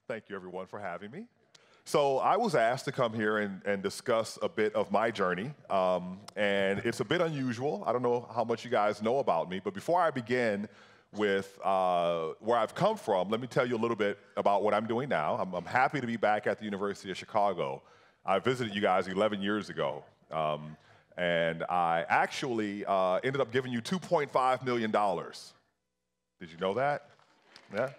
Thank you, everyone, for having me. So I was asked to come here and discuss a bit of my journey, and it's a bit unusual. I don't know how much you guys know about me, but before I begin with where I've come from, let me tell you a little bit about what I'm doing now. I'm happy to be back at the University of Chicago. I visited you guys 11 years ago, and I actually ended up giving you $2.5 million. Did you know that? Yeah.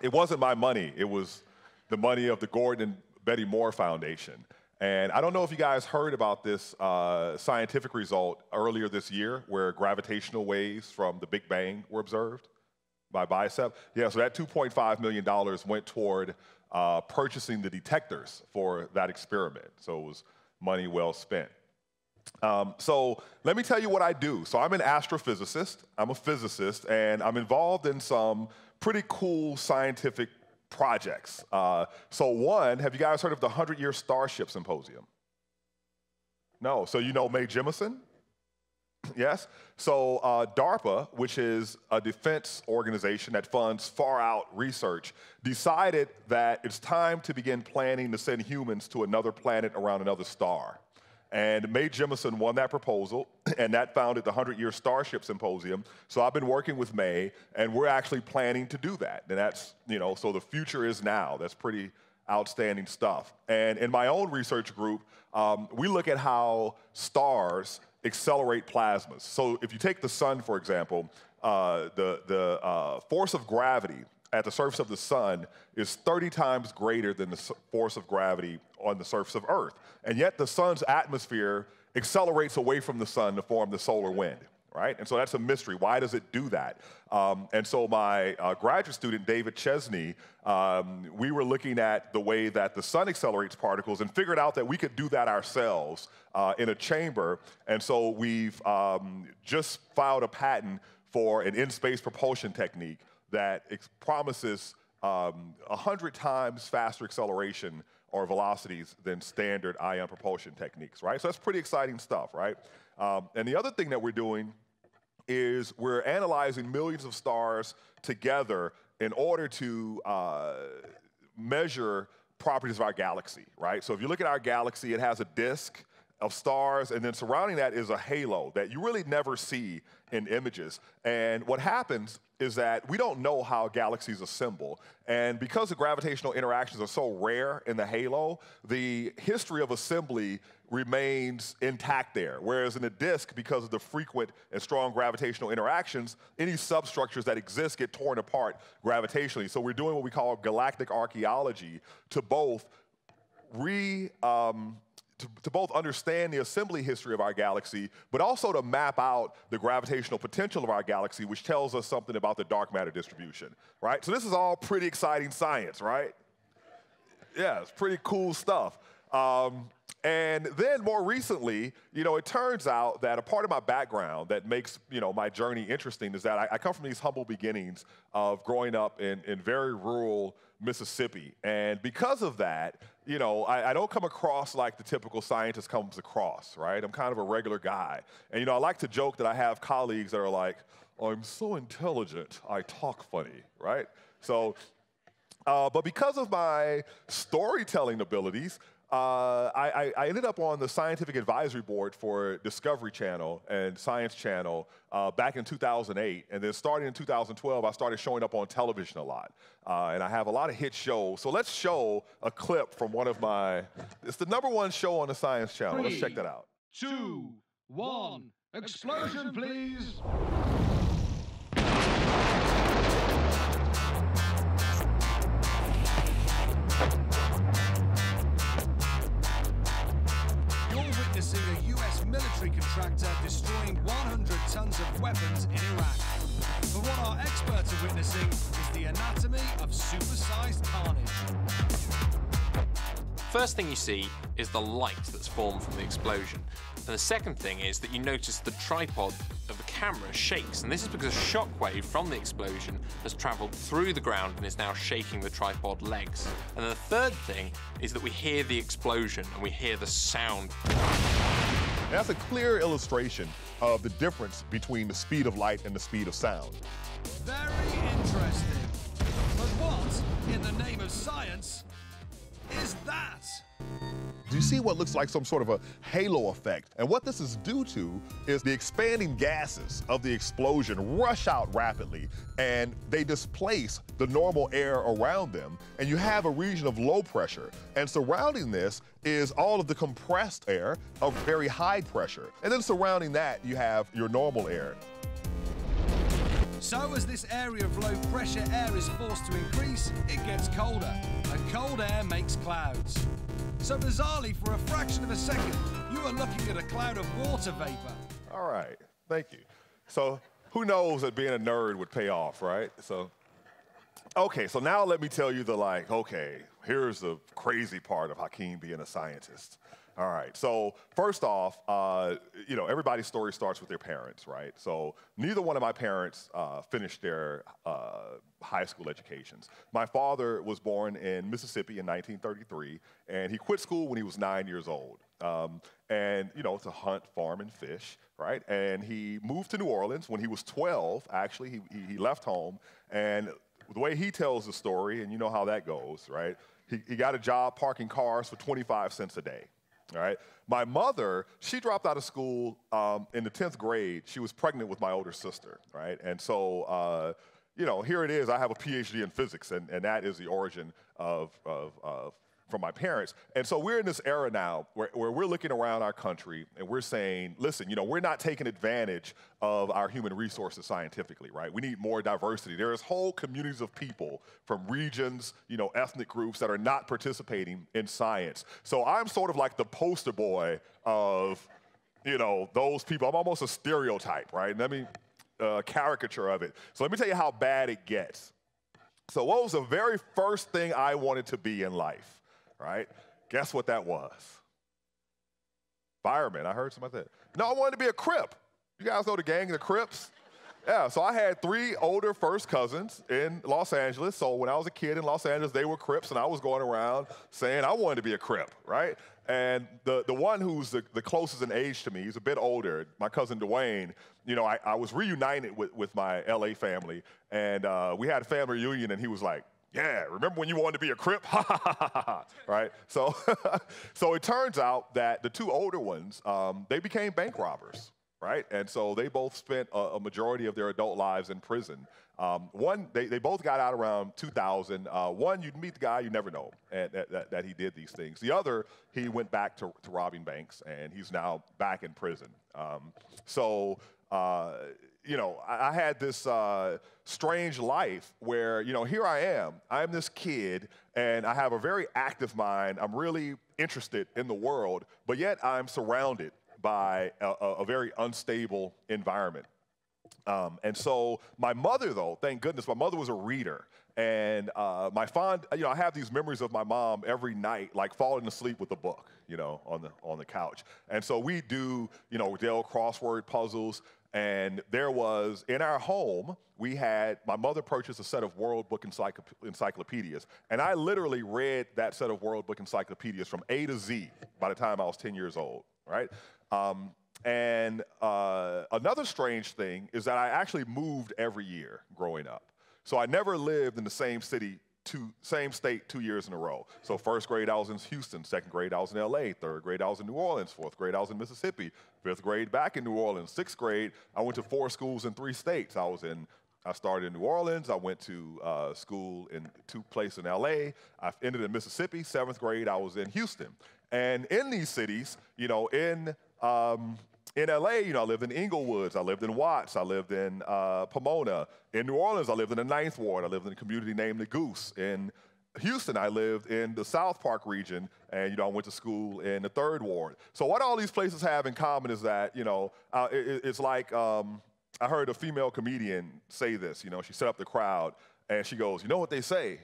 It wasn't my money. It was the money of the Gordon and Betty Moore Foundation. And I don't know if you guys heard about this scientific result earlier this year where gravitational waves from the Big Bang were observed by BICEP. Yeah, so that $2.5 million went toward purchasing the detectors for that experiment. So it was money well spent. So let me tell you what I do. So I'm an astrophysicist, I'm a physicist, and I'm involved in some pretty cool scientific projects. So one, have you guys heard of the 100-Year Starship Symposium? No, so you know Mae Jemison? Yes? So DARPA, which is a defense organization that funds far-out research, decided that it's time to begin planning to send humans to another planet around another star. And Mae Jemison won that proposal, and that founded the 100-Year Starship Symposium. So I've been working with Mae, and we're actually planning to do that. And that's, you know, so the future is now. That's pretty outstanding stuff. And in my own research group, we look at how stars accelerate plasmas. So if you take the sun, for example, the force of gravity at the surface of the sun is 30 times greater than the force of gravity on the surface of Earth. And yet the sun's atmosphere accelerates away from the sun to form the solar wind, right? And so that's a mystery. Why does it do that? And so my graduate student, David Chesney, we were looking at the way that the sun accelerates particles and figured out that we could do that ourselves in a chamber. And so we've just filed a patent for an in-space propulsion technique that promises 100 times faster acceleration or velocities than standard ion propulsion techniques, right? So that's pretty exciting stuff, right? And the other thing that we're doing is we're analyzing millions of stars together in order to measure properties of our galaxy, right? So if you look at our galaxy, it has a disk of stars, and then surrounding that is a halo that you really never see in images. And what happens is that we don't know how galaxies assemble. And because the gravitational interactions are so rare in the halo, the history of assembly remains intact there. Whereas in a disk, because of the frequent and strong gravitational interactions, any substructures that exist get torn apart gravitationally. So we're doing what we call galactic archaeology to both to both understand the assembly history of our galaxy, but also to map out the gravitational potential of our galaxy, which tells us something about the dark matter distribution, right? So this is all pretty exciting science, right? Yeah, it's pretty cool stuff. And then more recently, you know, it turns out that a part of my background that makes, you know, my journey interesting is that I come from these humble beginnings of growing up in very rural Mississippi. And because of that, you know, I don't come across like the typical scientist comes across, right? I'm kind of a regular guy. And, you know, I like to joke that I have colleagues that are like, oh, I'm so intelligent, I talk funny, right? So, but because of my storytelling abilities, I ended up on the scientific advisory board for Discovery Channel and Science Channel back in 2008. And then starting in 2012, I started showing up on television a lot. And I have a lot of hit shows. So let's show a clip from one of my, it's the #1 show on the Science Channel. Let's check that out. 2, 1, explosion, please. Witnessing a U.S. military contractor destroying 100 tons of weapons in Iraq. But what our experts are witnessing is the anatomy of supersized carnage. First thing you see is the light that's formed from the explosion. And the second thing is that you notice the tripod of the camera shakes, and this is because a shockwave from the explosion has traveled through the ground and is now shaking the tripod legs. And then the third thing is that we hear the explosion and we hear the sound. And that's a clear illustration of the difference between the speed of light and the speed of sound. Very interesting. But what, in the name of science, is that? Do you see what looks like some sort of a halo effect? And what this is due to is the expanding gases of the explosion rush out rapidly, and they displace the normal air around them, and you have a region of low pressure. And surrounding this is all of the compressed air of very high pressure. And then surrounding that, you have your normal air. So as this area of low pressure air is forced to increase, it gets colder, and cold air makes clouds. So bizarrely, for a fraction of a second, you are looking at a cloud of water vapor. All right, thank you. So who knows that being a nerd would pay off, right? Okay, so now let me tell you okay, here's the crazy part of Hakeem being a scientist. All right, so first off, everybody's story starts with their parents, right? So neither one of my parents finished their high school educations. My father was born in Mississippi in 1933, and he quit school when he was 9 years old. To hunt, farm, and fish, right? And he moved to New Orleans when he was 12, actually. He left home, and the way he tells the story, and you know how that goes, right? He got a job parking cars for 25 cents a day. All right. My mother, she dropped out of school in the 10th grade. She was pregnant with my older sister, right? And so, here it is. I have a PhD in physics, and that is the origin from my parents. And so we're in this era now where we're looking around our country and we're saying, listen, we're not taking advantage of our human resources scientifically, right? We need more diversity. There's whole communities of people from regions, ethnic groups that are not participating in science. So I'm sort of like the poster boy of, those people. I'm almost a stereotype, right? Let me caricature of it. So let me tell you how bad it gets. So what was the very first thing I wanted to be in life? Right? Guess what that was? Fireman. I heard somebody say, no, I wanted to be a Crip. You guys know the gang, the Crips? Yeah, so I had 3 older first cousins in Los Angeles. So when I was a kid in Los Angeles, they were Crips, and I was going around saying I wanted to be a Crip, right? And the one who's the closest in age to me, he's a bit older, my cousin Dwayne, I was reunited with my LA family, and we had a family reunion, and he was like, yeah, remember when you wanted to be a Crip? Ha, ha, ha, ha, ha, right? So, so it turns out that the 2 older ones, they became bank robbers, right? And so they both spent a majority of their adult lives in prison. One, they both got out around 2000. One, you'd meet the guy, you never know that he did these things. The other, he went back to robbing banks, and he's now back in prison. I had this strange life where, here I am. I'm this kid, and I have a very active mind. I'm really interested in the world, but yet I'm surrounded by a very unstable environment. And so my mother, though, thank goodness, my mother was a reader. And I have these memories of my mom every night, like falling asleep with a book, on the couch. And so we do, Dale crossword puzzles. And there was, in our home, my mother purchased a set of World Book encyclopedias. And I literally read that set of World Book encyclopedias from A to Z by the time I was 10 years old, right? Another strange thing is that I actually moved every year growing up. So I never lived in the same state 2 years in a row. So first grade, I was in Houston. Second grade, I was in LA. Third grade, I was in New Orleans. Fourth grade, I was in Mississippi. Fifth grade, back in New Orleans. Sixth grade, I went to 4 schools in 3 states. I started in New Orleans. I went to school in 2 places in LA. I ended in Mississippi. 7th grade, I was in Houston. And in these cities, in LA, I lived in Inglewoods, I lived in Watts, I lived in Pomona. In New Orleans, I lived in the 9th Ward. I lived in a community named the Goose. In Houston, I lived in the South Park region, and I went to school in the 3rd Ward. So what all these places have in common is that, it's like I heard a female comedian say this. She set up the crowd, and she goes, you know what they say?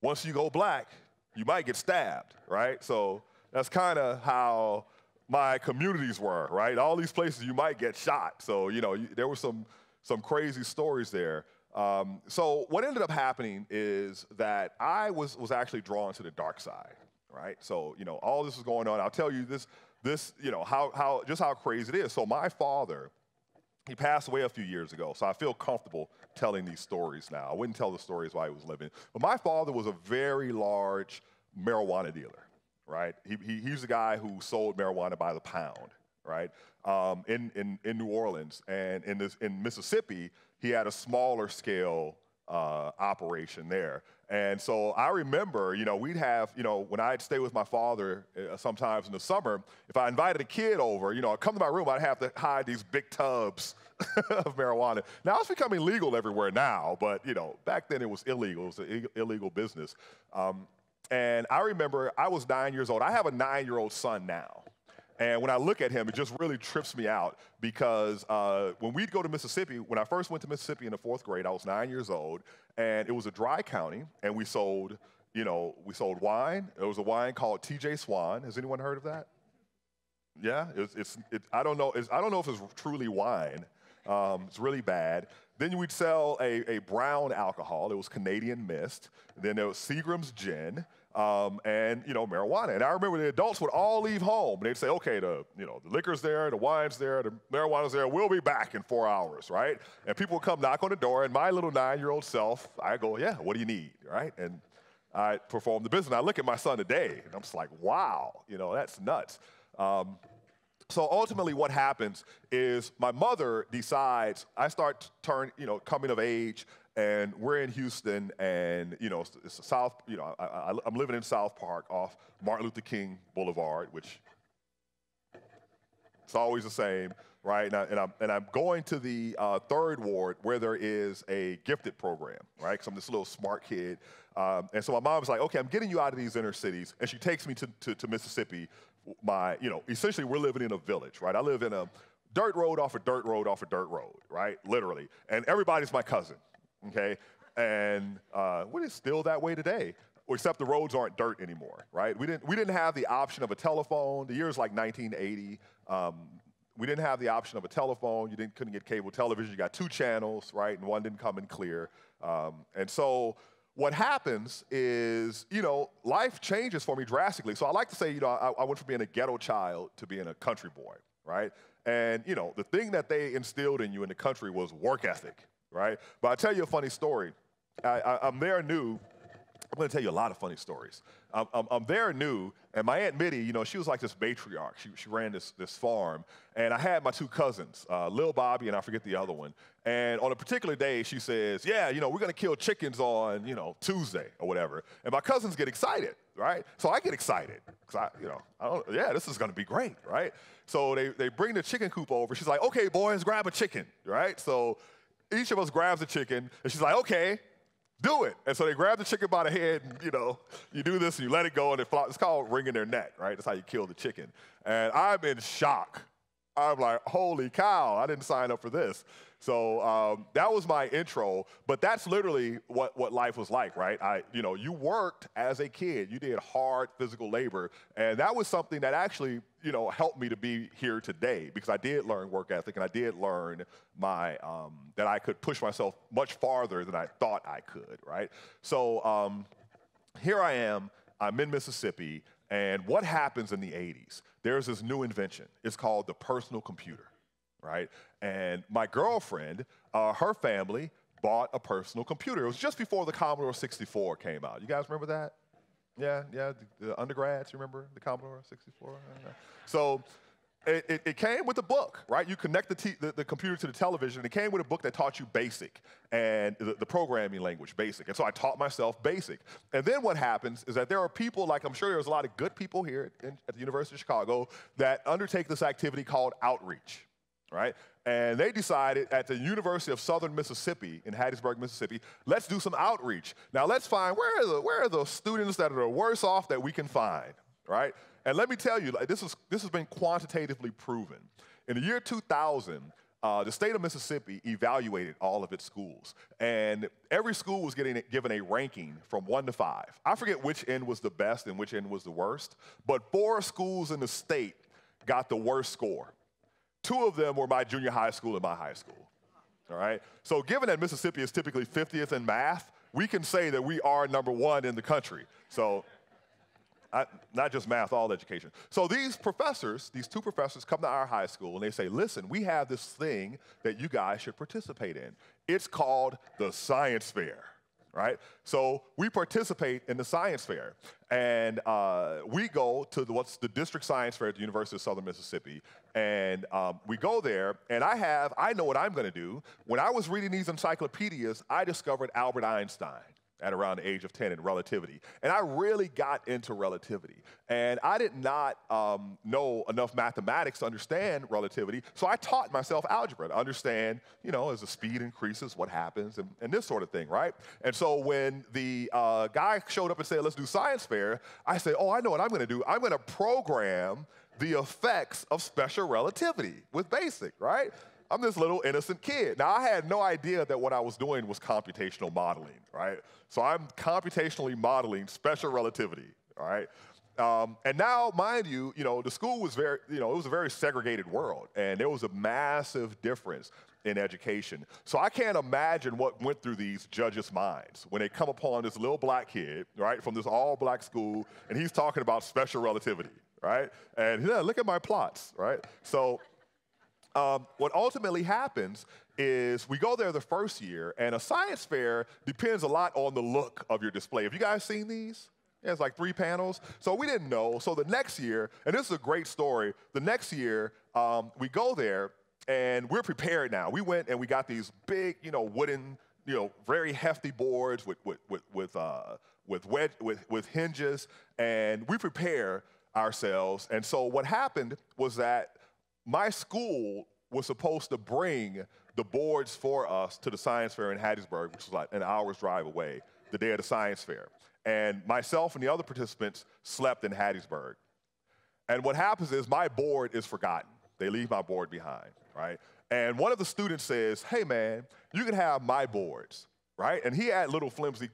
Once you go black, you might get stabbed, right? So that's kind of how my communities were, right? All these places you might get shot. So, there were some crazy stories there. So what ended up happening is that I was actually drawn to the dark side, right? So, all this was going on. I'll tell you, this this, just how crazy it is. So my father, he passed away a few years ago, so I feel comfortable telling these stories now. I wouldn't tell the stories while he was living. But my father was a very large marijuana dealer, right? He's the guy who sold marijuana by the pound, right? In New Orleans. And in Mississippi, he had a smaller scale operation there. And so I remember, we'd have, when I'd stay with my father sometimes in the summer, if I invited a kid over, I'd come to my room, I'd have to hide these big tubs of marijuana. Now it's becoming legal everywhere now, but, back then it was illegal. It was an illegal business. And I remember I was 9 years old. I have a 9-year-old son now. And when I look at him, it just really trips me out because when we'd go to Mississippi, when I first went to Mississippi in the 4th grade, I was 9 years old, and it was a dry county, and we sold wine. There was a wine called T.J. Swan. Has anyone heard of that? Yeah, I don't know if it's truly wine. It's really bad. Then we'd sell a brown alcohol. It was Canadian Mist. Then there was Seagram's Gin. And marijuana. And I remember the adults would all leave home. And they'd say, okay, the liquor's there, the wine's there, the marijuana's there. We'll be back in 4 hours, right? And people would come knock on the door. And my little 9-year-old self, I go, yeah, what do you need, right? And I perform the business. I look at my son today, and I'm just like, wow, that's nuts. So ultimately what happens is my mother decides, I start coming of age, and we're in Houston, and it's South. I'm living in South Park off Martin Luther King Boulevard, which it's always the same, right? And I'm going to the 3rd Ward where there is a gifted program, right? Because I'm this little smart kid, and so my mom's like, okay, I'm getting you out of these inner cities, and she takes me to Mississippi. Essentially we're living in a village, right? I live in a dirt road off a dirt road off a dirt road, right? Literally, and everybody's my cousin. Okay, and it's still that way today, except the roads aren't dirt anymore, right? We didn't have the option of a telephone. The year's like 1980. We didn't have the option of a telephone. You couldn't get cable television. You got 2 channels, right? And one didn't come in clear. And so what happens is, life changes for me drastically. So I like to say, I went from being a ghetto child to being a country boy, right? And, the thing that they instilled in you in the country was work ethic. Right? But I'll tell you a funny story. I'm there new. I'm going to tell you a lot of funny stories. I'm there new, and my Aunt Mitty, she was like this matriarch. She ran this farm, and I had my 2 cousins, Lil Bobby, and I forget the other one. And on a particular day, she says, yeah, we're going to kill chickens on, Tuesday or whatever. And my cousins get excited, right? So I get excited because this is going to be great, right? So they bring the chicken coop over. She's like, okay, boys, grab a chicken, right? So each of us grabs a chicken, and she's like, okay, do it. And so they grab the chicken by the head, and, you do this, and you let it go, and it flies. It's called wringing their neck, right? That's how you kill the chicken. And I'm in shock. I'm like, holy cow, I didn't sign up for this. So that was my intro, but that's literally what life was like, right? You worked as a kid. You did hard physical labor, and that was something that actually, helped me to be here today because I did learn work ethic, and I did learn that I could push myself much farther than I thought I could, right? So here I am. I'm in Mississippi, and what happens in the 80s? There's this new invention. It's called the personal computer. Right? And my girlfriend, her family bought a personal computer. It was just before the Commodore 64 came out. You guys remember that? Yeah, the undergrads, you remember the Commodore 64? So it came with a book, right? You connect the computer to the television. It came with a book that taught you BASIC and the programming language, BASIC. And so I taught myself BASIC. And then what happens is that there are people, like I'm sure there's a lot of good people here at the University of Chicago that undertake this activity called outreach. Right? And they decided at the University of Southern Mississippi in Hattiesburg, Mississippi, let's do some outreach. Now let's find where are the students that are the worst off that we can find, right? And let me tell you, this has been quantitatively proven. In the year 2000, the state of Mississippi evaluated all of its schools, and every school was given a ranking from 1 to 5. I forget which end was the best and which end was the worst, but 4 schools in the state got the worst score. 2 of them were my junior high school and my high school, all right? So given that Mississippi is typically 50th in math, we can say that we are number 1 in the country. So not just math, all education. So these professors, these two professors come to our high school and they say, listen, we have this thing that you guys should participate in. It's called the science fair, right? So we participate in the science fair, and we go to what's the district science fair at the University of Southern Mississippi, and we go there, and I know what I'm gonna do. When I was reading these encyclopedias, I discovered Albert Einstein at around the age of 10 in relativity. And I really got into relativity. And I did not know enough mathematics to understand relativity, so I taught myself algebra to understand, you know, as the speed increases, what happens, and this sort of thing, right? And so when the guy showed up and said, let's do science fair, I said, oh, I know what I'm gonna do. I'm gonna program the effects of special relativity with BASIC, right? I'm this little innocent kid. Now, I had no idea that what I was doing was computational modeling, right? So I'm computationally modeling special relativity, all right? And now, mind you, the school was very, it was a very segregated world, and there was a massive difference in education. So I can't imagine what went through these judges' minds when they come upon this little black kid, right, from this all-black school, and he's talking about special relativity, right? And yeah, look at my plots, right? So what ultimately happens is we go there the first year, and a science fair depends a lot on the look of your display. Have you guys seen these? Yeah, it's like 3 panels. So we didn't know. So the next year, and this is a great story, the next year we go there, and we're prepared now. We went and we got these big, wooden, very hefty boards with hinges, and we prepare ourselves. And so what happened was that my school was supposed to bring the boards for us to the science fair in Hattiesburg, which was like an hour's drive away, the day of the science fair. And myself and the other participants slept in Hattiesburg. And what happens is my board is forgotten. They leave my board behind, right? And one of the students says, hey man, you can have my boards, right? And he had little flimsy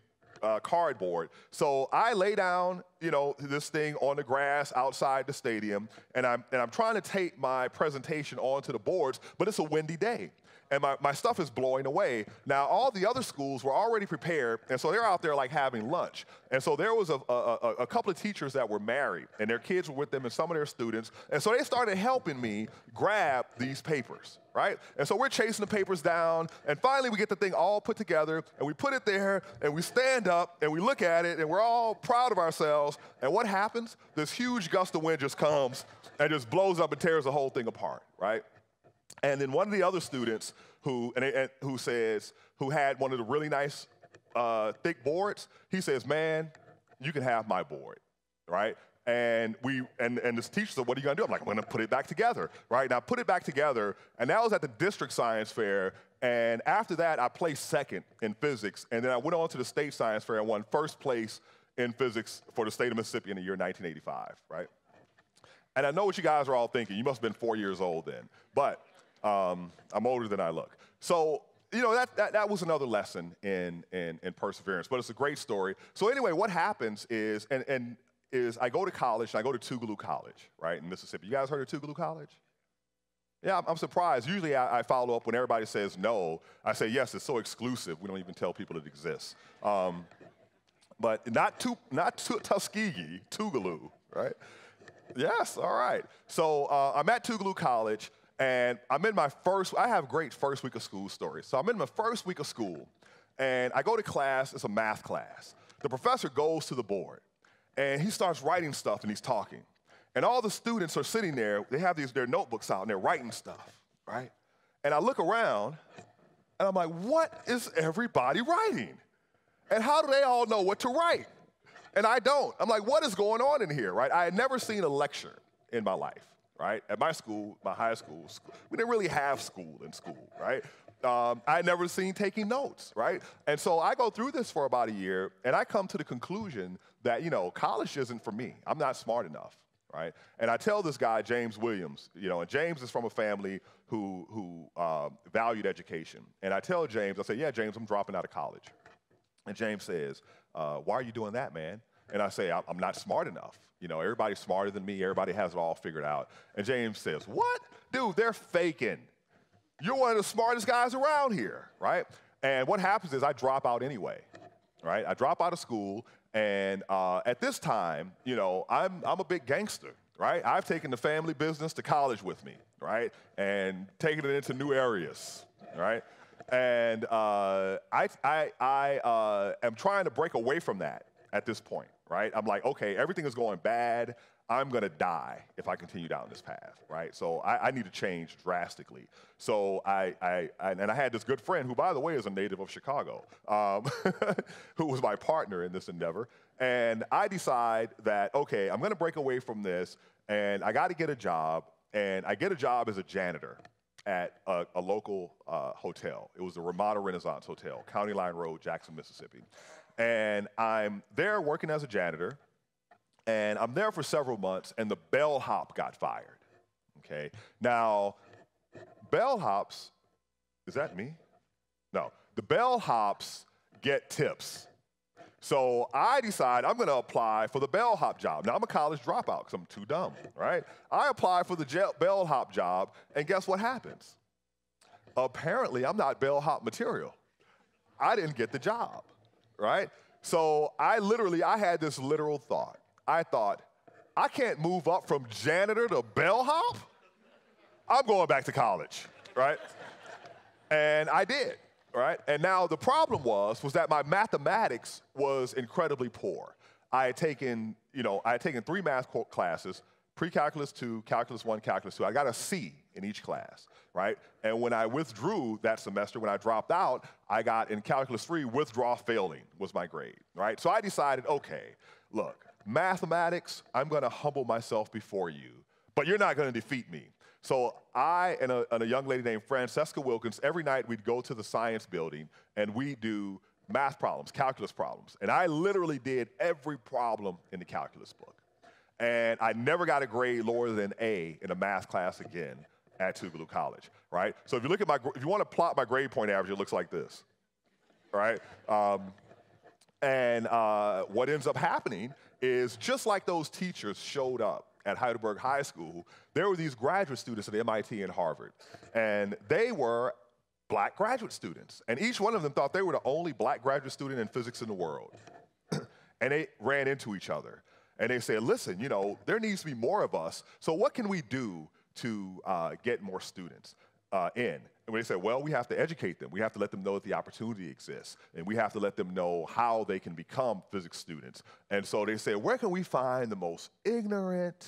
cardboard. So I lay down, this thing on the grass outside the stadium, and I'm trying to take my presentation onto the boards, but it's a windy day. And my stuff is blowing away. Now, all the other schools were already prepared, and so they're out there like having lunch. And so there was a couple of teachers that were married, and their kids were with them and some of their students. And so they started helping me grab these papers, right? And so we're chasing the papers down, and finally we get the thing all put together, and we put it there, and we stand up, and we look at it, and we're all proud of ourselves. And what happens? This huge gust of wind just comes and just blows up and tears the whole thing apart, right? And then one of the other students who had one of the really nice thick boards, he says, man, you can have my board, right? And this teacher said, what are you gonna do? I'm like, I'm gonna put it back together, right? And I put it back together, and that was at the district science fair. And after that, I placed second in physics. And then I went on to the state science fair and won first place in physics for the state of Mississippi in the year 1985, right? And I know what you guys are all thinking. You must have been 4 years old then. But I'm older than I look. So, that was another lesson in perseverance, but it's a great story. So anyway, what happens is, is I go to college, and I go to Tougaloo College, right, in Mississippi. You guys heard of Tougaloo College? Yeah, I'm surprised. Usually I follow up when everybody says no. I say, yes, it's so exclusive, we don't even tell people it exists. But not Tuskegee, Tougaloo, right? Yes, all right. So I'm at Tougaloo College, and I'm in I have great first week of school stories. So I'm in my first week of school, and I go to class, it's a math class. The professor goes to the board, and he starts writing stuff, and he's talking. And all the students are sitting there, they have their notebooks out, and they're writing stuff, right? And I look around, and I'm like, what is everybody writing? And how do they all know what to write? And I don't. I'm like, what is going on in here, right? I had never seen a lecture in my life, right? At my school, my high school, we didn't really have school in school, right? I had never seen taking notes, right? And so I go through this for about a year, and I come to the conclusion that, college isn't for me. I'm not smart enough, right? And I tell this guy, James Williams, and James is from a family who valued education. And I tell James, I say, yeah, James, I'm dropping out of college. And James says, why are you doing that, man? And I say, I'm not smart enough. Everybody's smarter than me. Everybody has it all figured out. And James says, what? Dude, they're faking. You're one of the smartest guys around here, right? And what happens is I drop out anyway, right? I drop out of school, And at this time, you know, I'm a big gangster, right? I've taken the family business to college with me, right? And taken it into new areas, right? And I am trying to break away from that at this point, right? I'm like, okay, everything is going bad. I'm gonna die if I continue down this path, right? So I need to change drastically. So I had this good friend who, by the way, is a native of Chicago, who was my partner in this endeavor. And I decide that, okay, I'm gonna break away from this, and I gotta get a job, and I get a job as a janitor at a local hotel. It was the Ramada Renaissance Hotel, County Line Road, Jackson, Mississippi. And I'm there working as a janitor, and I'm there for several months, and the bellhop got fired, okay? Now, bellhops, is that me? No, the bellhops get tips. So I decide I'm gonna apply for the bellhop job. Now, I'm a college dropout because I'm too dumb, right? I apply for the bellhop job, and guess what happens? Apparently, I'm not bellhop material. I didn't get the job, right? So I had this literal thought. I thought, I can't move up from janitor to bellhop? I'm going back to college, right? And I did, right? And now the problem was that my mathematics was incredibly poor. I had taken 3 math classes, pre-calculus 2, calculus 1, calculus 2. I got a C in each class, right? And when I withdrew that semester, when I dropped out, I got in calculus 3, withdraw failing was my grade, right? So I decided, okay, look, mathematics, I'm gonna humble myself before you, but you're not gonna defeat me. So I and a young lady named Francesca Wilkins, every night we'd go to the science building and we do math problems, calculus problems. And I literally did every problem in the calculus book. And I never got a grade lower than A in a math class again at Tougaloo College, right? So if you look at if you wanna plot my grade point average, it looks like this, right? What ends up happening is just like those teachers showed up at Heidelberg High School, there were these graduate students at MIT and Harvard, and they were black graduate students. And each one of them thought they were the only black graduate student in physics in the world. And they ran into each other. And they said, listen, you know, there needs to be more of us, so what can we do to get more students in? And they said, well, we have to educate them. We have to let them know that the opportunity exists. And we have to let them know how they can become physics students. And so they said, where can we find the most ignorant,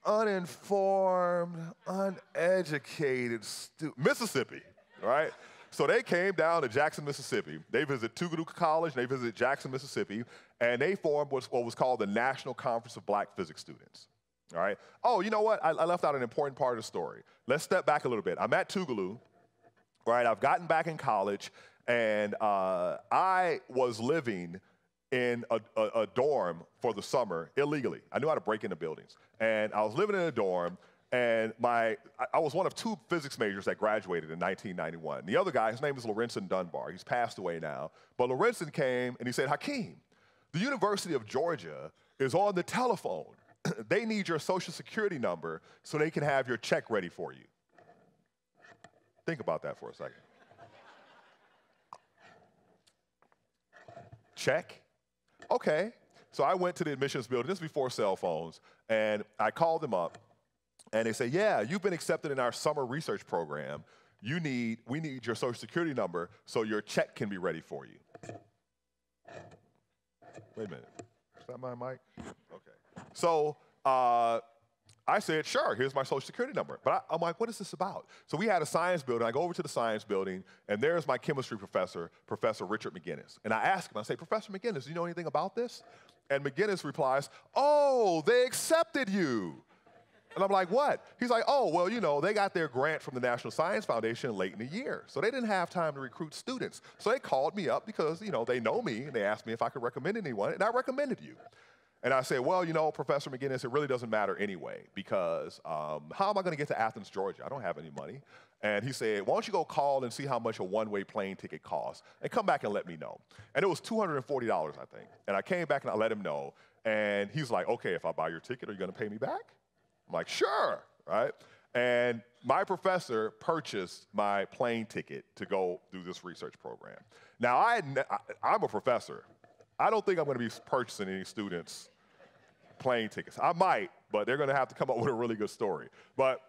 uninformed, uneducated students? Mississippi, right? So they came down to Jackson, Mississippi. They visited Tougaloo College, and they visited Jackson, Mississippi, and they formed what was called the National Conference of Black Physics Students. All right. Oh, you know what? I left out an important part of the story. Let's step back a little bit. I'm at Tougaloo, right? I've gotten back in college, and I was living in a dorm for the summer illegally. I knew how to break into buildings. And I was living in a dorm, and I was one of 2 physics majors that graduated in 1991. The other guy, his name is Lorraine Dunbar. He's passed away now. But Lorraine came, and he said, Hakeem, the University of Georgia is on the telephone. They need your social security number so they can have your check ready for you. Think about that for a second. Check? Okay. So I went to the admissions building, this is before cell phones, and I called them up, and they said, yeah, you've been accepted in our summer research program. We need your social security number so your check can be ready for you. Wait a minute. Is that my mic? Okay. So I said, sure, here's my social security number. But I'm like, what is this about? So we had a science building. I go over to the science building, and there's my chemistry professor, Professor Richard McGinnis. And I ask him, I say, Professor McGinnis, do you know anything about this? And McGinnis replies, oh, they accepted you. And I'm like, what? He's like, oh, well, you know, they got their grant from the National Science Foundation late in the year. So they didn't have time to recruit students. So they called me up because, you know, they know me, and they asked me if I could recommend anyone, and I recommended you. And I said, well, you know, Professor McGinnis, it really doesn't matter anyway, because how am I going to get to Athens, Georgia? I don't have any money. And he said, why don't you go call and see how much a one-way plane ticket costs, and come back and let me know. And it was $240, I think. And I came back and I let him know. And he's like, okay, if I buy your ticket, are you going to pay me back? I'm like, sure, right? And my professor purchased my plane ticket to go do this research program. Now, I'm a professor. I don't think I'm going to be purchasing any students plane tickets. I might, but they're going to have to come up with a really good story. But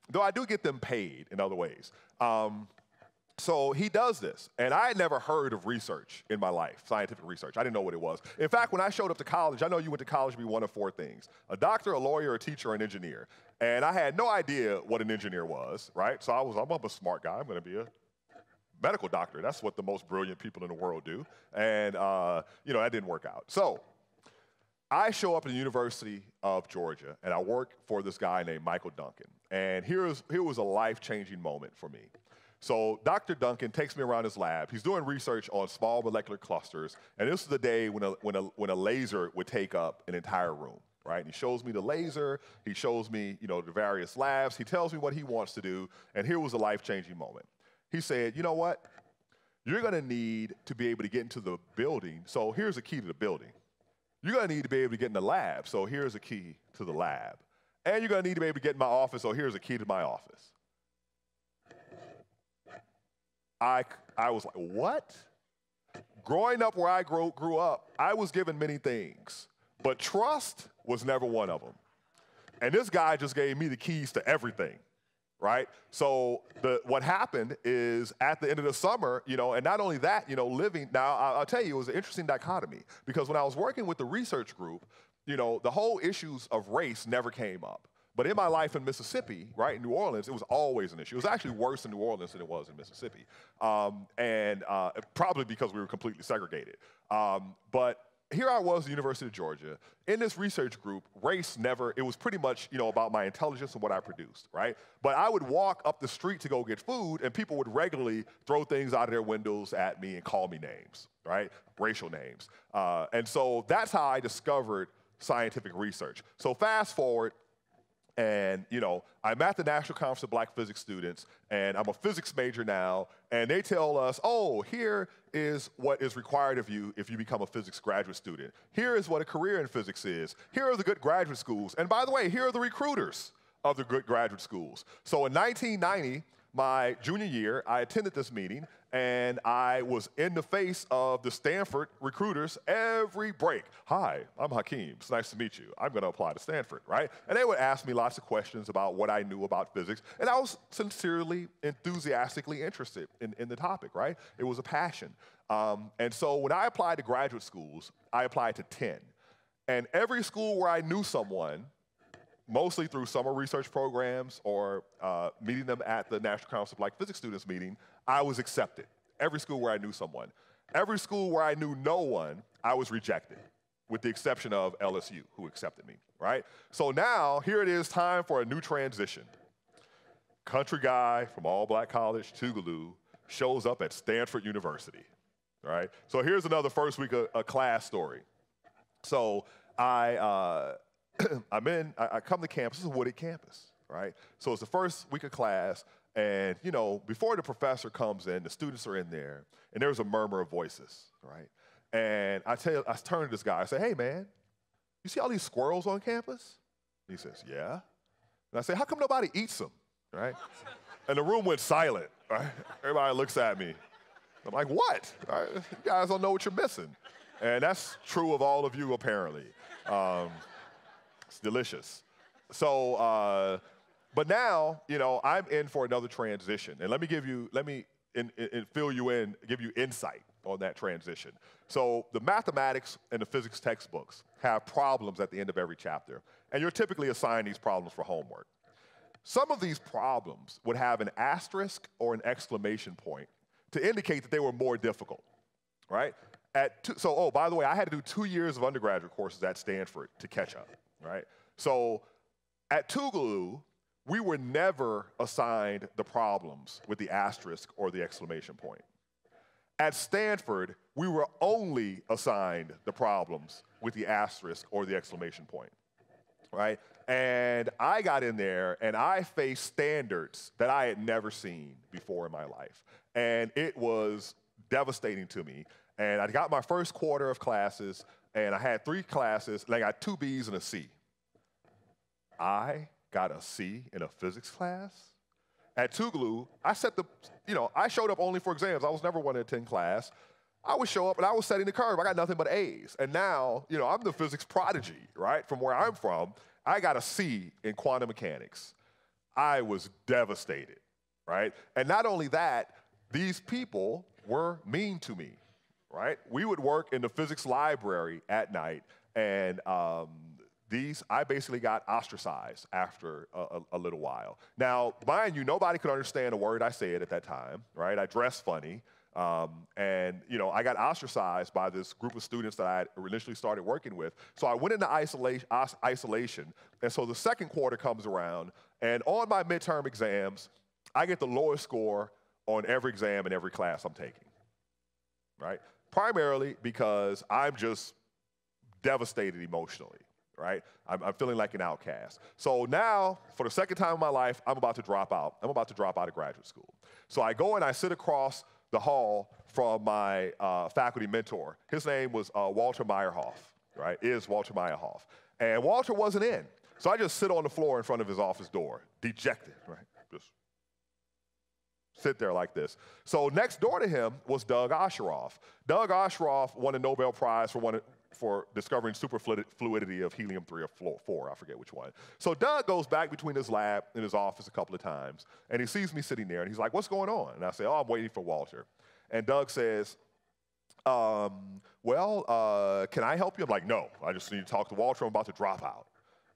though I do get them paid in other ways. So he does this, and I had never heard of research in my life, scientific research. I didn't know what it was. In fact, when I showed up to college, I know you went to college to be one of four things: a doctor, a lawyer, a teacher, or an engineer. And I had no idea what an engineer was, right? So I'm a smart guy. I'm going to be a medical doctor. That's what the most brilliant people in the world do. And, that didn't work out. So I show up at the University of Georgia, and I work for this guy named Michael Duncan. And here was a life-changing moment for me. So Dr. Duncan takes me around his lab. He's doing research on small molecular clusters, and this is the day when a laser would take up an entire room, right? And he shows me the laser. He shows me, the various labs. He tells me what he wants to do, and here was a life-changing moment. He said, you know what? You're going to need to be able to get into the building, so here's a key to the building. You're going to need to be able to get in the lab, so here's a key to the lab. And you're going to need to be able to get in my office, so here's a key to my office. I was like, what? Growing up where I grew up, I was given many things, but trust was never one of them. And this guy just gave me the keys to everything, right? So what happened is at the end of the summer, and not only that, living, now I'll tell you, it was an interesting dichotomy, because when I was working with the research group, the whole issues of race never came up. But in my life in Mississippi, right, in New Orleans, it was always an issue. It was actually worse in New Orleans than it was in Mississippi, probably because we were completely segregated. But here I was at the University of Georgia. In this research group, race never, it was pretty much, about my intelligence and what I produced, right? But I would walk up the street to go get food, and people would regularly throw things out of their windows at me and call me names, right? Racial names. And so that's how I discovered scientific research. So fast forward, and, I'm at the National Conference of Black Physics Students, and I'm a physics major now, and they tell us, oh, here is what is required of you if you become a physics graduate student. Here is what a career in physics is. Here are the good graduate schools. And by the way, here are the recruiters of the good graduate schools. So in 1990, my junior year, I attended this meeting, and I was in the face of the Stanford recruiters every break. Hi, I'm Hakeem. It's nice to meet you. I'm going to apply to Stanford, right? And they would ask me lots of questions about what I knew about physics, and I was sincerely, enthusiastically interested in the topic, right? It was a passion. And so when I applied to graduate schools, I applied to 10. And every school where I knew someone, mostly through summer research programs or meeting them at the National Conference of Black Physics Students meeting, I was accepted. Every school where I knew someone. Every school where I knew no one, I was rejected, with the exception of LSU, who accepted me, right? So now, here it is, time for a new transition. Country guy from all-black college, Tougaloo, shows up at Stanford University, right? So here's another first week of class story. So I come to campus. This is a wooded campus, right? So it's the first week of class, and, before the professor comes in, the students are in there, and there's a murmur of voices, right? And I turn to this guy. I say, hey, man, you see all these squirrels on campus? And he says, yeah. And I say, how come nobody eats them, right? And the room went silent, right? Everybody looks at me. I'm like, what? Right? You guys don't know what you're missing. And that's true of all of you, apparently. It's delicious. So, but now, I'm in for another transition. And let me give you insight on that transition. So the mathematics and the physics textbooks have problems at the end of every chapter. And you're typically assigned these problems for homework. Some of these problems would have an asterisk or an exclamation point to indicate that they were more difficult, right? By the way, I had to do 2 years of undergraduate courses at Stanford to catch up, right? So at Tougaloo, we were never assigned the problems with the asterisk or the exclamation point. At Stanford, we were only assigned the problems with the asterisk or the exclamation point, right? And I got in there, and I faced standards that I had never seen before in my life. And it was devastating to me. And I got my first quarter of classes, and I had 3 classes, and I got 2 B's and a C. I got a C in a physics class? At Tougaloo, I showed up only for exams. I was never one to attend class. I would show up and I was setting the curve. I got nothing but A's. And now, you know, I'm the physics prodigy, right? From where I'm from, I got a C in quantum mechanics. I was devastated, right? And not only that, these people were mean to me, right? We would work in the physics library at night, and I basically got ostracized after a little while. Now, mind you, nobody could understand a word I said at that time, right? I dressed funny. And you know, I got ostracized by this group of students that I had initially started working with. So I went into isolation. And so the second quarter comes around, and on my midterm exams, I get the lowest score on every exam in every class I'm taking, right? Primarily because I'm just devastated emotionally, right? I'm feeling like an outcast. So now, for the second time in my life, I'm about to drop out. I'm about to drop out of graduate school. So I go and I sit across the hall from my faculty mentor. His name was Walter Meyerhoff, right? Is Walter Meyerhoff. And Walter wasn't in. So I just sit on the floor in front of his office door, dejected, right? Just sit there like this. So next door to him was Doug Osheroff. Doug Osheroff won a Nobel Prize for discovering superfluidity of helium-3 or 4, I forget which one. So Doug goes back between his lab and his office a couple of times, and he sees me sitting there, and he's like, what's going on? And I say, oh, I'm waiting for Walter. And Doug says, can I help you? I'm like, no, I just need to talk to Walter. I'm about to drop out.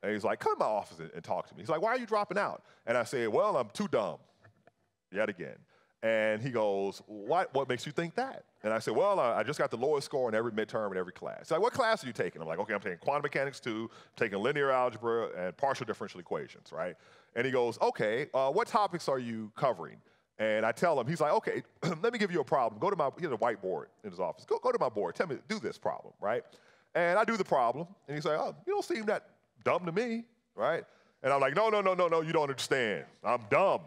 And he's like, come to my office and talk to me. He's like, why are you dropping out? And I say, well, I'm too dumb, yet again. And he goes, what makes you think that? And I said, well, I just got the lowest score in every midterm in every class. He's like, what class are you taking? I'm like, okay, I'm taking quantum mechanics 2, I'm taking linear algebra and partial differential equations, right? And he goes, okay, what topics are you covering? And I tell him, he's like, okay, let me give you a problem. Go to he has a whiteboard in his office. Go to my board, tell me, do this problem, right? And I do the problem, and he's like, oh, you don't seem that dumb to me, right? And I'm like, no, you don't understand. I'm dumb,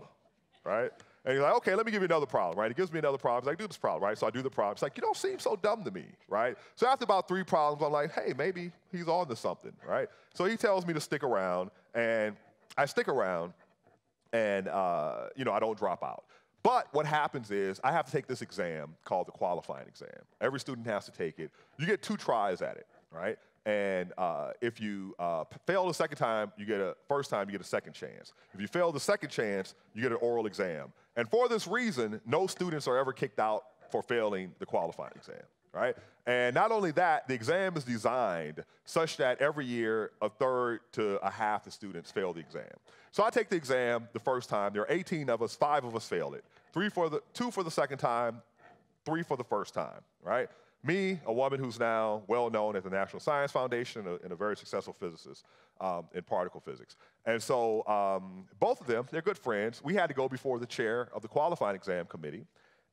right? And he's like, okay, let me give you another problem, right? He gives me another problem. He's like, do this problem, right? So I do the problem. He's like, you don't seem so dumb to me, right? So after about 3 problems, I'm like, hey, maybe he's on to something, right? So he tells me to stick around, and I stick around, and you know, I don't drop out. But what happens is I have to take this exam called the qualifying exam. Every student has to take it. You get 2 tries at it, right? And if you fail the second time, first time, you get a second chance. If you fail the second chance, you get an oral exam. And for this reason, no students are ever kicked out for failing the qualifying exam, right? And not only that, the exam is designed such that every year, 1/3 to 1/2 the students fail the exam. So I take the exam the first time. There are 18 of us, 5 of us fail it. 2 for the second time, 3 for the first time, right? Me, a woman who's now well-known at the National Science Foundation and a very successful physicist in particle physics. And so both of them, they're good friends. We had to go before the chair of the qualifying exam committee,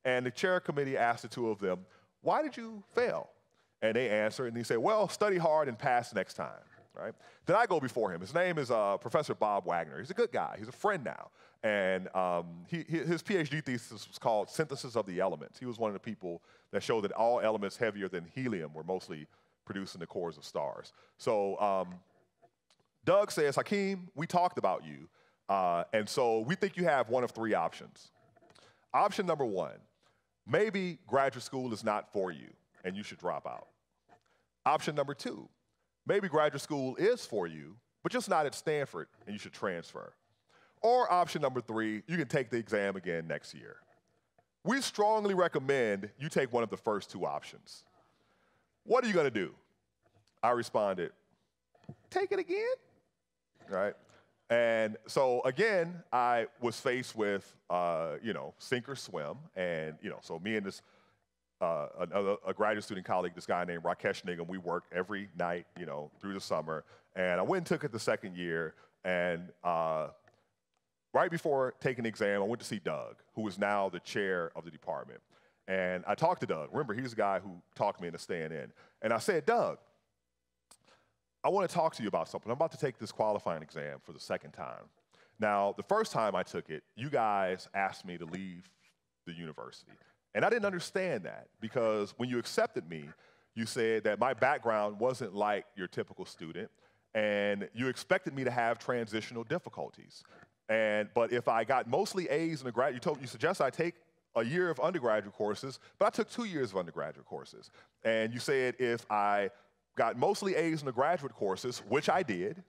and the chair committee asked the 2 of them, why did you fail? And they answer, and they say, well, study hard and pass next time, right? Then I go before him. His name is Professor Bob Wagner. He's a good guy. He's a friend now. And his PhD thesis was called Synthesis of the Elements. He was one of the people that showed that all elements heavier than helium were mostly produced in the cores of stars. So Doug says, Hakeem, we talked about you, and so we think you have one of 3 options. Option number 1, maybe graduate school is not for you, and you should drop out. Option number 2, maybe graduate school is for you, but just not at Stanford, and you should transfer. Or option number 3, you can take the exam again next year. We strongly recommend you take one of the first 2 options. What are you going to do? I responded, take it again, right? And so again, I was faced with, you know, sink or swim. And, you know, so me and this, a graduate student colleague, this guy named Rakesh Nigam, we worked every night, you know, through the summer. And I went and took it the second year. And right before taking the exam, I went to see Doug, who is now the chair of the department. And I talked to Doug. Remember, he's the guy who talked me into staying in. And I said, Doug, I want to talk to you about something. I'm about to take this qualifying exam for the second time. Now, the first time I took it, you guys asked me to leave the university. And I didn't understand that because when you accepted me, you said that my background wasn't like your typical student, and you expected me to have transitional difficulties. But if I got mostly A's in the grad, you suggested I take a year of undergraduate courses, but I took 2 years of undergraduate courses. And you said if I got mostly A's in the graduate courses, which I did,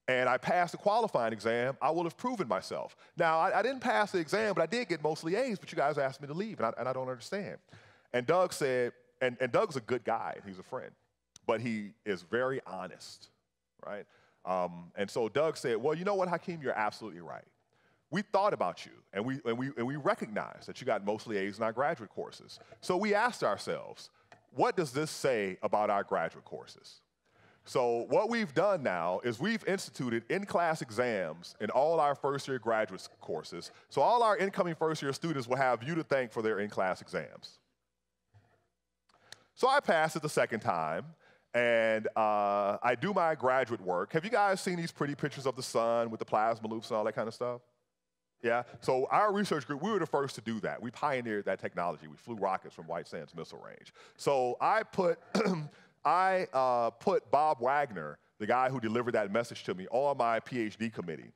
and I passed the qualifying exam, I will have proven myself. Now, I didn't pass the exam, but I did get mostly A's, but you guys asked me to leave, and I don't understand. And Doug said, and Doug's a good guy, he's a friend, but he is very honest, right? And so Doug said, well, you know what, Hakeem, you're absolutely right. We thought about you, and we recognize that you got mostly A's in our graduate courses. So we asked ourselves, what does this say about our graduate courses? So what we've done now is we've instituted in-class exams in all our first-year graduate courses. So all our incoming first-year students will have you to thank for their in-class exams. So I passed it the second time, and I do my graduate work. Have you guys seen these pretty pictures of the sun with the plasma loops and all that kind of stuff? Yeah, so our research group, we were the first to do that. We pioneered that technology. We flew rockets from White Sands Missile Range. So I put put Bob Wagner, the guy who delivered that message to me, on my PhD committee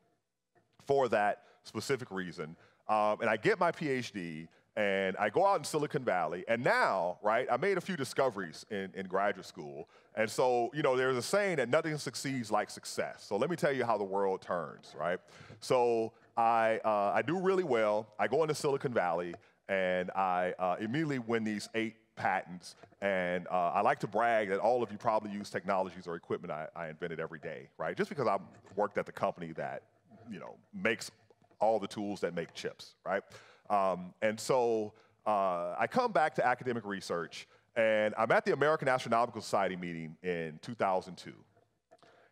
for that specific reason. And I get my PhD, and I go out in Silicon Valley, and now, right, I made a few discoveries in graduate school. And so, you know, there's a saying that nothing succeeds like success. So let me tell you how the world turns, right? So I do really well. I go into Silicon Valley, and I immediately win these 8 patents, and I like to brag that all of you probably use technologies or equipment I invented every day, right? Just because I worked at the company that, you know, makes all the tools that make chips, right? And so I come back to academic research, and I'm at the American Astronomical Society meeting in 2002,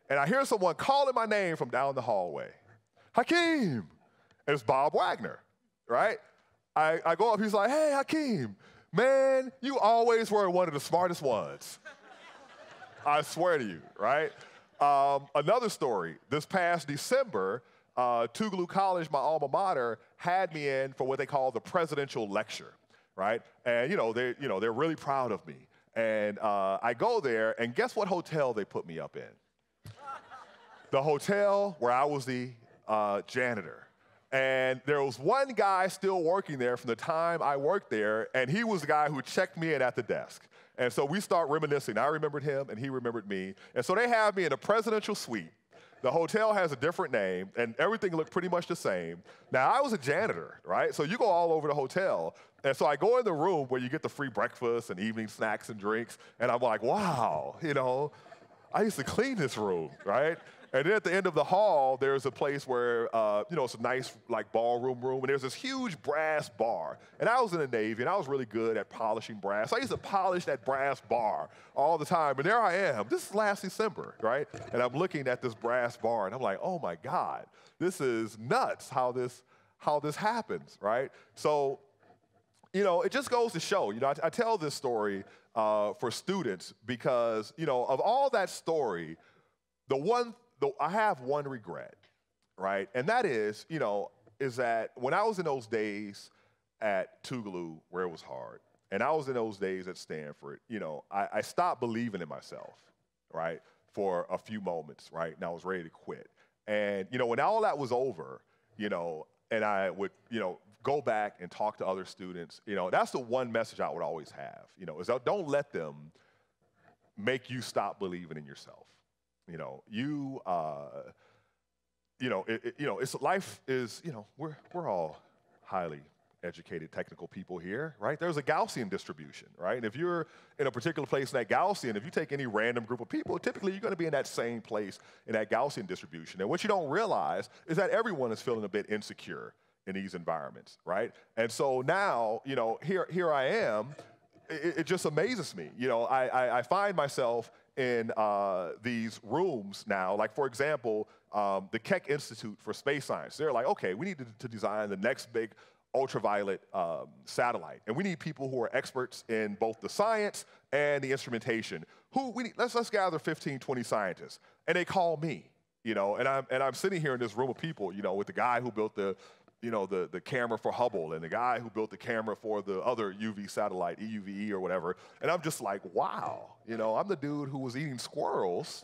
and I hear someone calling my name from down the hallway, Hakeem, and it's Bob Wagner, right? I go up, he's like, hey, Hakeem, man, you always were one of the smartest ones. I swear to you, right? Another story, this past December, Tougaloo College, my alma mater, had me in for what they call the presidential lecture, right? And they're really proud of me. And I go there, and guess what hotel they put me up in? The hotel where I was the janitor. And there was one guy still working there from the time I worked there, and he was the guy who checked me in at the desk. And so we start reminiscing. I remembered him, and he remembered me. And so they have me in a presidential suite. The hotel has a different name, and everything looked pretty much the same. Now, I was a janitor, right? So you go all over the hotel. And so I go in the room where you get the free breakfast and evening snacks and drinks, and I'm like, wow, I used to clean this room, right? And then at the end of the hall, there's a place where, it's a nice like ballroom room, and there's this huge brass bar. And I was in the Navy, and I was really good at polishing brass. I used to polish that brass bar all the time, and there I am. This is last December, right? And I'm looking at this brass bar, and I'm like, oh my God, this is nuts how this happens, right? So, it just goes to show, I tell this story for students because, of all that story, I have one regret, right? And that is, is that when I was in those days at Tougaloo where it was hard, and I was in those days at Stanford, I stopped believing in myself, right, for a few moments, right? And I was ready to quit. And, when all that was over, and I would, go back and talk to other students, that's the one message I would always have, is that don't let them make you stop believing in yourself. Life is, we're all highly educated technical people here, right? There's a Gaussian distribution, right? And if you're in a particular place in that Gaussian, if you take any random group of people, typically you're going to be in that same place in that Gaussian distribution. And what you don't realize is that everyone is feeling a bit insecure in these environments, right? And so now, here I am. It just amazes me. I find myself in these rooms now, like for example, the Keck Institute for Space Science. They're like, okay, we need to design the next big ultraviolet satellite, and we need people who are experts in both the science and the instrumentation. Let's gather 15, 20 scientists, and they call me, and I'm sitting here in this room of people, with the guy who built the camera for Hubble and the guy who built the camera for the other UV satellite, EUVE or whatever. And I'm just like, wow, I'm the dude who was eating squirrels,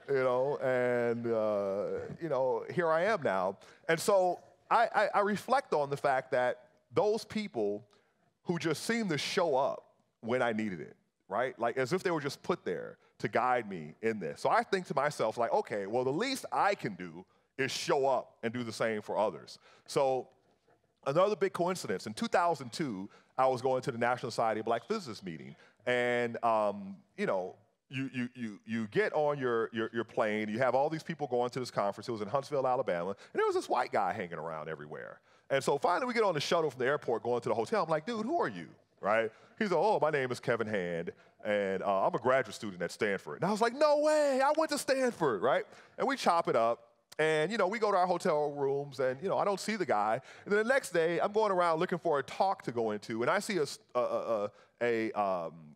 and, here I am now. And so I reflect on the fact that those people who just seemed to show up when I needed it, right? Like as if they were just put there to guide me in this. So I think to myself, like, okay, well, the least I can do is show up and do the same for others. So another big coincidence, in 2002, I was going to the National Society of Black Physicists meeting, and you know, you get on your plane, you have all these people going to this conference. It was in Huntsville, Alabama, and there was this white guy hanging around everywhere. And so finally we get on the shuttle from the airport going to the hotel. I'm like, dude, who are you, right? He's like, oh, my name is Kevin Hand, and I'm a graduate student at Stanford. And I was like, no way, I went to Stanford, right? And we chop it up. And, you know, we go to our hotel rooms, and, you know, I don't see the guy. And then the next day, I'm going around looking for a talk to go into, and I see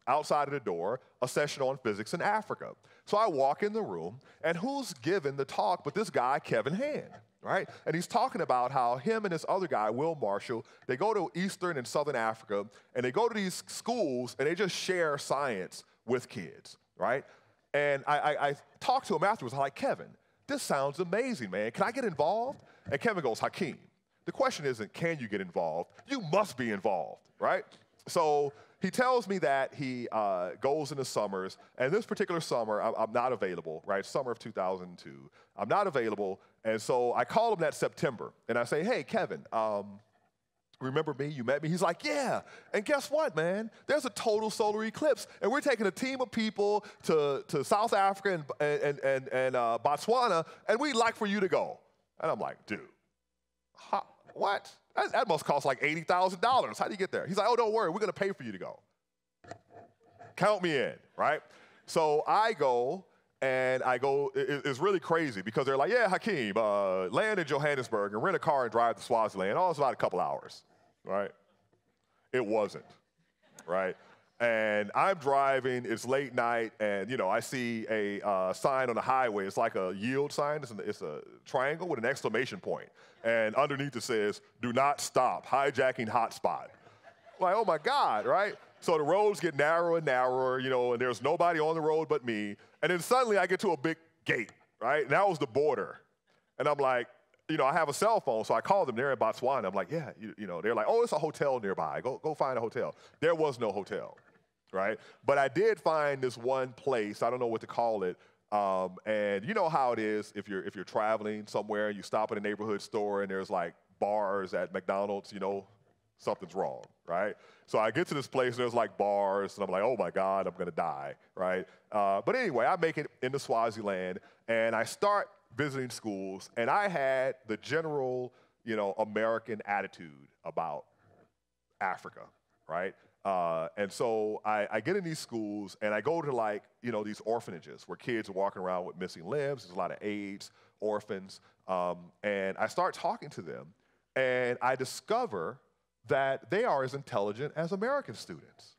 outside of the door, a session on physics in Africa. So I walk in the room, and who's giving the talk but this guy, Kevin Hand, right? And he's talking about how him and this other guy, Will Marshall, they go to Eastern and Southern Africa, and they go to these schools, and they just share science with kids, right? And I talked to him afterwards. I'm like, Kevin, this sounds amazing, man. Can I get involved? And Kevin goes, Hakeem, the question isn't can you get involved, you must be involved, right? So he tells me that he goes in the summers, and this particular summer, I'm not available, right? Summer of 2002, I'm not available, and so I call him that September, and I say, hey, Kevin, remember me? You met me? He's like, yeah. And guess what, man? There's a total solar eclipse, and we're taking a team of people to South Africa and Botswana, and we'd like for you to go. And I'm like, dude, what? That must cost like $80,000. How do you get there? He's like, oh, don't worry. We're going to pay for you to go. Count me in, right? So I go, and I go, it's really crazy because they're like, yeah, Hakeem, land in Johannesburg and rent a car and drive to Swaziland. Oh, it's about a couple hours, right? It wasn't, right? And I'm driving, it's late night, and, you know, I see a sign on the highway. It's like a yield sign. It's a triangle with an exclamation point. And underneath it says, do not stop, hijacking hotspot. Like, oh my God, right? So the roads get narrower and narrower, you know, and there's nobody on the road but me. And then suddenly I get to a big gate, right? And that was the border. And I'm like, you know, I have a cell phone, so I called them. They're in Botswana. I'm like, yeah, you know, they're like, oh, it's a hotel nearby. Go find a hotel. There was no hotel, right? But I did find this one place. I don't know what to call it. And you know how it is if you're traveling somewhere and you stop at a neighborhood store and there's like bars at McDonald's, you know, something's wrong, right? So I get to this place, there's like bars, and I'm like, oh my God, I'm gonna die, right? But anyway, I make it into Swaziland, and I start visiting schools, and I had the general, you know, American attitude about Africa, right? And so I get in these schools, and I go to, like, you know, these orphanages where kids are walking around with missing limbs. There's a lot of AIDS, orphans, and I start talking to them, and I discover that they are as intelligent as American students,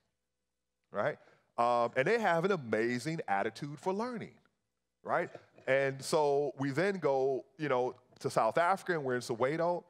right? And they have an amazing attitude for learning, right? And so we then go, you know, to South Africa, and we're in Soweto.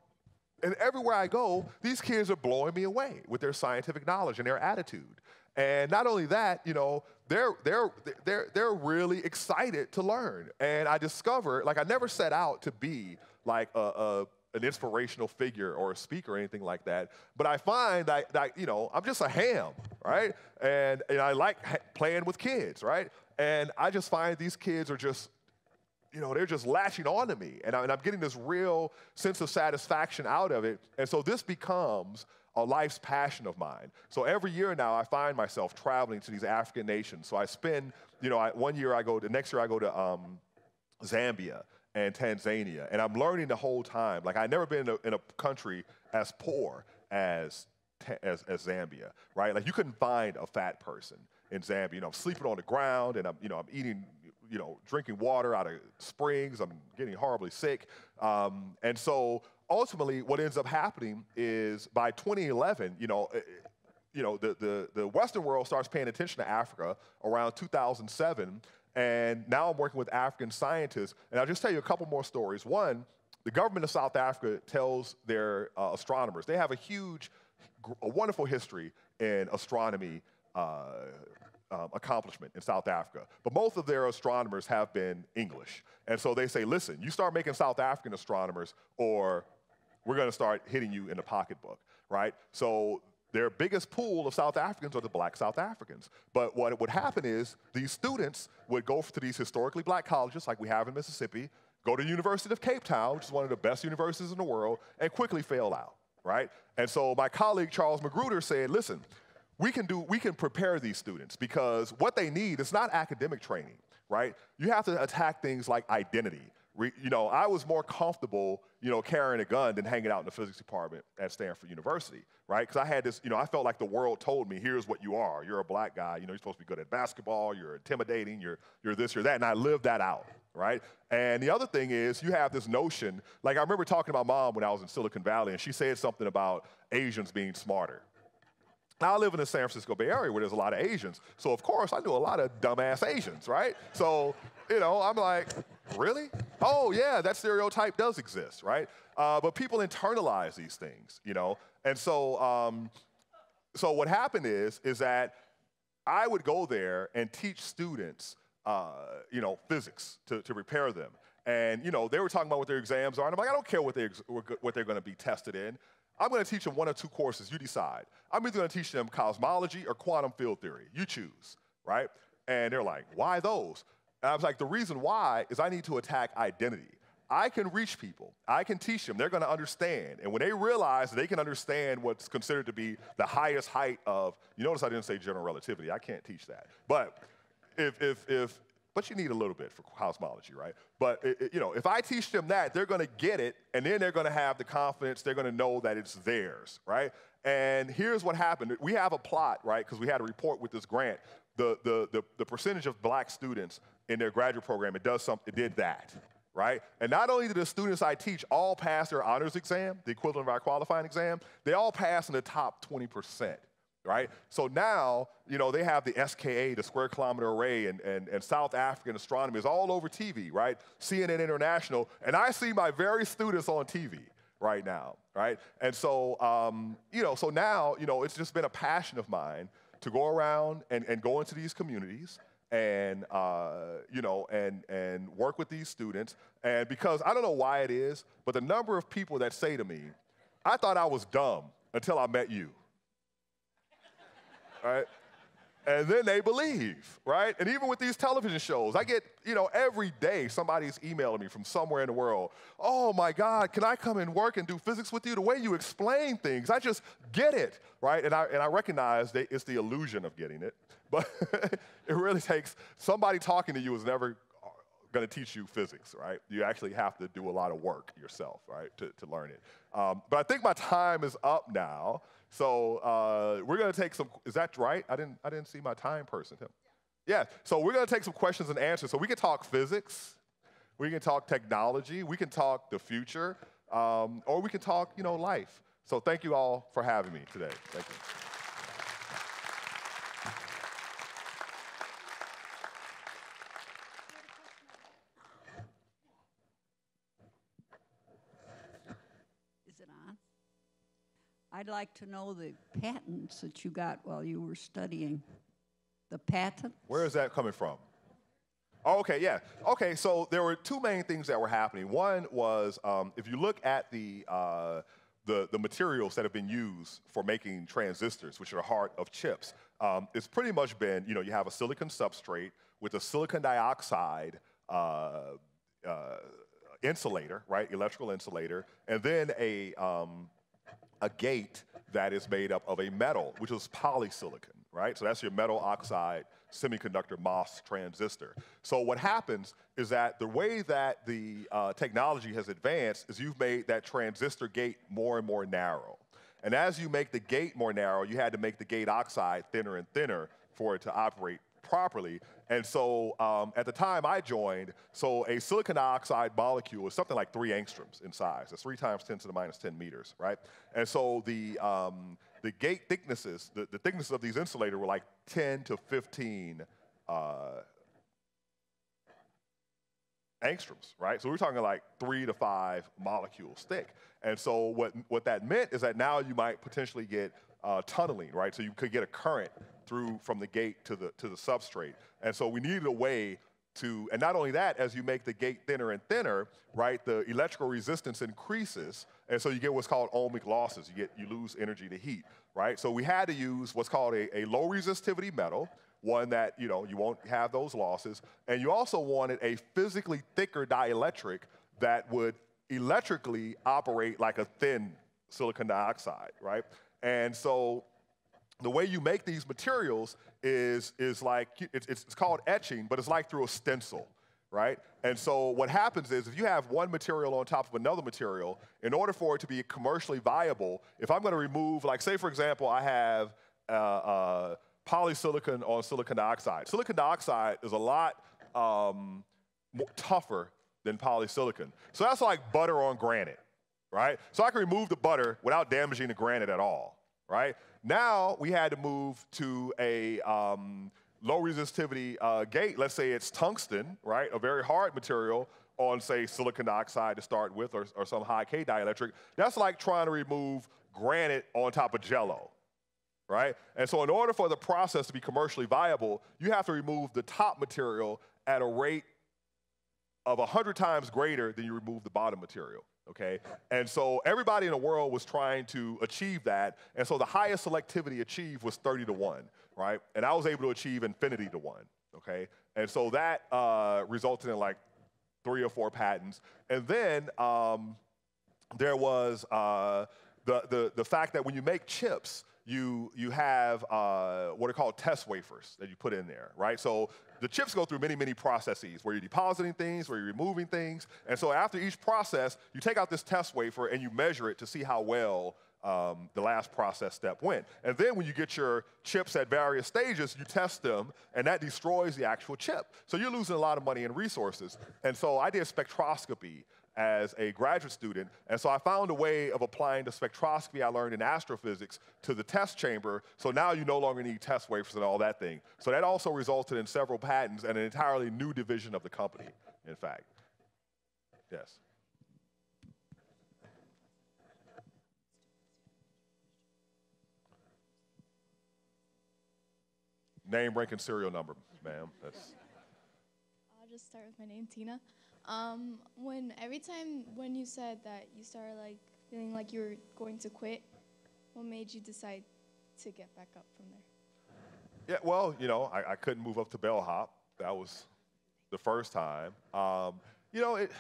And everywhere I go, these kids are blowing me away with their scientific knowledge and their attitude. And not only that, you know, they're really excited to learn. And I discovered, like, I never set out to be like an inspirational figure or a speaker or anything like that. But I find that you know, I'm just a ham, right? And I like playing with kids, right? And I just find these kids are just, you know, they're just latching on to me. And I'm getting this real sense of satisfaction out of it. And so this becomes a life's passion of mine. So every year now I find myself traveling to these African nations. So I spend, you know, the next year I go to Zambia and Tanzania. And I'm learning the whole time. Like, I've never been in a country as poor as Zambia, right? Like, you couldn't find a fat person in Zambia. You know, I'm sleeping on the ground, and I'm eating, you know, drinking water out of springs. I'm getting horribly sick. And so ultimately what ends up happening is by 2011, the Western world starts paying attention to Africa around 2007. And now I'm working with African scientists. And I'll just tell you a couple more stories. One, the government of South Africa tells their astronomers, they have a wonderful history in astronomy accomplishment in South Africa. But most of their astronomers have been English. And so they say, listen, you start making South African astronomers, or we're going to start hitting you in the pocketbook, right? So their biggest pool of South Africans are the black South Africans. But what would happen is these students would go to these historically black colleges like we have in Mississippi, go to the University of Cape Town, which is one of the best universities in the world, and quickly fail out, right? And so my colleague Charles Magruder said, listen, we can prepare these students because what they need is not academic training, right? You have to attack things like identity. I was more comfortable, carrying a gun than hanging out in the physics department at Stanford University, right? Because I had this, I felt like the world told me, here's what you are. You're a black guy, you're supposed to be good at basketball, you're intimidating, you're this, you're that, and I lived that out, right? And the other thing is you have this notion, like I remember talking to my mom when I was in Silicon Valley, and she said something about Asians being smarter. Now, I live in the San Francisco Bay Area where there's a lot of Asians. So, of course, I knew a lot of dumbass Asians, right? So, I'm like, really? Oh, yeah, that stereotype does exist, right? But people internalize these things, And so, so what happened is that I would go there and teach students, physics to prepare them. And, they were talking about what their exams are. And I'm like, I don't care what they're going to be tested in. I'm going to teach them one or two courses. You decide. I'm either going to teach them cosmology or quantum field theory. You choose, right? And they're like, why those? And I was like, the reason why is I need to attack identity. I can reach people. I can teach them. They're going to understand. And when they realize that they can understand what's considered to be the highest height of, you notice I didn't say general relativity. I can't teach that. But but you need a little bit for cosmology, right? But, if I teach them that, they're going to get it, and then they're going to have the confidence, they're going to know that it's theirs, right? And here's what happened. We have a plot, right, because we had a report with this grant. The percentage of black students in their graduate program, it did that, right? And not only did the students I teach all pass their honors exam, the equivalent of our qualifying exam, they all pass in the top 20%. Right? So now, they have the SKA, the Square Kilometer Array, and South African astronomy is all over TV, right? CNN International, and I see my very students on TV right now, right? And so, so now, it's just been a passion of mine to go around and go into these communities and, and work with these students. And because I don't know why it is, but the number of people that say to me, I thought I was dumb until I met you. Right? And then they believe, right? And even with these television shows, I get, every day somebody's emailing me from somewhere in the world. Oh my God, can I come and work and do physics with you? The way you explain things, I just get it, right? And I recognize that it's the illusion of getting it, but it really takes, somebody talking to you is never going to teach you physics, right? You actually have to do a lot of work yourself, right, to learn it. But I think my time is up now. So we're going to take some, is that right? I didn't see my time person. Yeah, so we're going to take some questions and answers. So we can talk physics, we can talk technology, we can talk the future, or we can talk, life. So thank you all for having me today. Thank you. I'd like to know the patents that you got while you were studying. The patents? Where is that coming from? Oh, okay, yeah. Okay, so there were two main things that were happening. One was if you look at the materials that have been used for making transistors, which are the heart of chips, it's pretty much been, you have a silicon substrate with a silicon dioxide insulator, right, electrical insulator, and then a gate that is made up of a metal, which is polysilicon, right? So that's your metal oxide semiconductor MOS transistor. So what happens is that the way that the technology has advanced is you've made that transistor gate more and more narrow. And as you make the gate more narrow, you had to make the gate oxide thinner and thinner for it to operate properly. And so at the time I joined, so a silicon dioxide molecule is something like 3 angstroms in size. It's 3 times 10 to the minus 10 meters, right? And so the gate thicknesses, the thicknesses of these insulators were like 10 to 15 angstroms, right? So we're talking like 3 to 5 molecules thick. And so what that meant is that now you might potentially get tunneling, right? So you could get a current through from the gate to the substrate. And so we needed a way and not only that, as you make the gate thinner and thinner, right, the electrical resistance increases, and so you get what's called ohmic losses. You lose energy to heat, right? So we had to use what's called a low resistivity metal, one that, you won't have those losses, and you also wanted a physically thicker dielectric that would electrically operate like a thin silicon dioxide, right? And so the way you make these materials is like, it's called etching, but it's like through a stencil, right? And so what happens is if you have one material on top of another material, in order for it to be commercially viable, if I'm gonna remove, like say for example, I have polysilicon on silicon dioxide. Silicon dioxide is a lot tougher than polysilicon. So that's like butter on granite, right? So I can remove the butter without damaging the granite at all, right? Now we had to move to a low resistivity gate. Let's say it's tungsten, right? A very hard material on, say, silicon dioxide to start with, or some high K dielectric. That's like trying to remove granite on top of Jell-O, right? And so in order for the process to be commercially viable, you have to remove the top material at a rate of 100 times greater than you remove the bottom material, okay? And so everybody in the world was trying to achieve that, and so the highest selectivity achieved was 30 to 1, right? And I was able to achieve infinity to 1, okay? And so that resulted in like 3 or 4 patents. And then there was the fact that when you make chips, you have what are called test wafers that you put in there, right? So the chips go through many, many processes where you're depositing things, where you're removing things. And so after each process, you take out this test wafer and you measure it to see how well the last process step went. And then when you get your chips at various stages, you test them, and that destroys the actual chip. So you're losing a lot of money and resources. And so I did spectroscopy as a graduate student, and so I found a way of applying the spectroscopy I learned in astrophysics to the test chamber, so now you no longer need test wafers and all that thing. So that also resulted in several patents and an entirely new division of the company, in fact. Yes? Name, rank, and serial number, ma'am. I'll just start with my name, Tina. When you said that you started like feeling like you were going to quit, what made you decide to get back up from there? Yeah, well, I couldn't move up to bellhop. That was the first time. It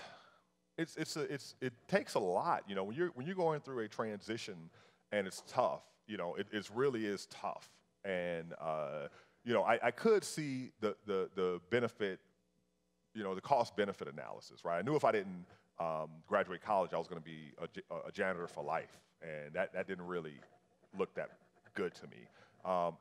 takes a lot. When you're going through a transition and it's tough. It really is tough. And I could see the benefit. The cost-benefit analysis, right? I knew if I didn't graduate college, I was going to be a janitor for life, and that didn't really look that good to me.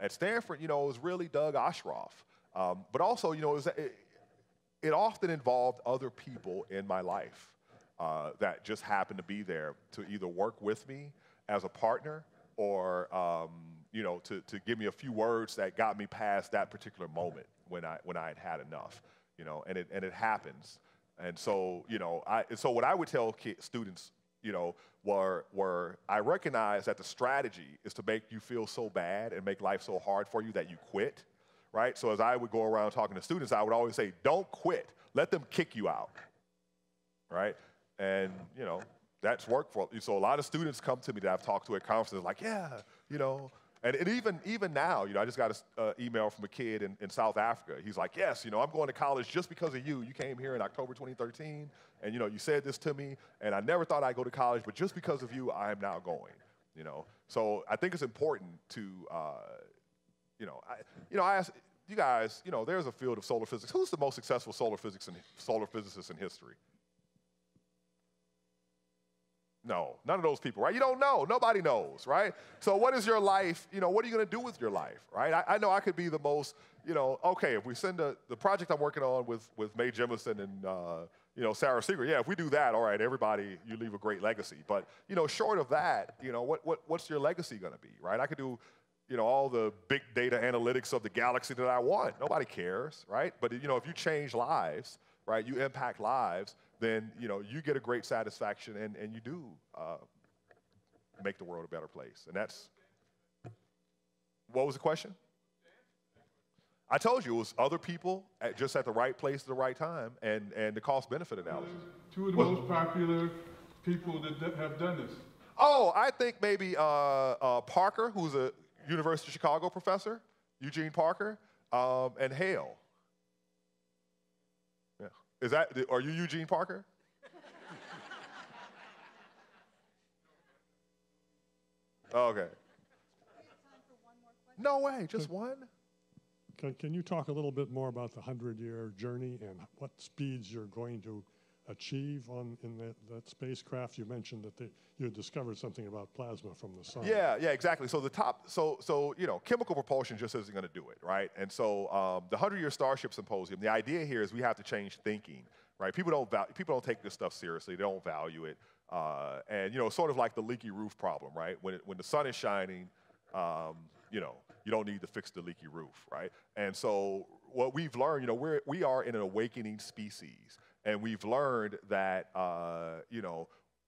At Stanford, it was really Doug Ostroff, but also, it often involved other people in my life that just happened to be there to either work with me as a partner or, to give me a few words that got me past that particular moment when I had had enough. And it happens. And so, so what I would tell students, were I recognize that the strategy is to make you feel so bad and make life so hard for you that you quit, right? So as I would go around talking to students, I would always say, don't quit. Let them kick you out, right? And, that's worked for, so a lot of students come to me that I've talked to at conferences like, yeah, and even now, I just got an email from a kid in South Africa. He's like, yes, I'm going to college just because of you. You came here in October 2013, and, you said this to me, and I never thought I'd go to college, but just because of you, I am now going, So I think it's important to, I ask you guys, there's a field of solar physics. Who's the most successful solar physicist in history? No, none of those people, right? You don't know. Nobody knows, right? So what is your life, what are you going to do with your life, right? I know I could be the most, okay, if we send the project I'm working on with Mae Jemison and, Sarah Seeger, yeah, if we do that, all right, everybody, you leave a great legacy. But, short of that, what's your legacy going to be, right? I could do, all the big data analytics of the galaxy that I want. Nobody cares, right? But, if you change lives, right, you impact lives, then you get a great satisfaction and you do make the world a better place. And that's, what was the question? I told you it was other people just at the right place at the right time, and the cost-benefit analysis. Two of the most popular people that have done this. Oh, I think maybe Parker, who's a University of Chicago professor, Eugene Parker, and Hale. Yeah. Are you Eugene Parker? Okay. No way, just one? Can you talk a little bit more about the 100-year journey and what speeds you're going to achieve in that spacecraft? You mentioned that you had discovered something about plasma from the sun. Yeah, exactly. So chemical propulsion just isn't going to do it, right? And so the 100-year Starship Symposium, the idea here is we have to change thinking, right? People don't take this stuff seriously. They don't value it, and sort of like the leaky roof problem, right? When the sun is shining, you don't need to fix the leaky roof, right? And so what we've learned, we are in an awakening species, and we've learned that,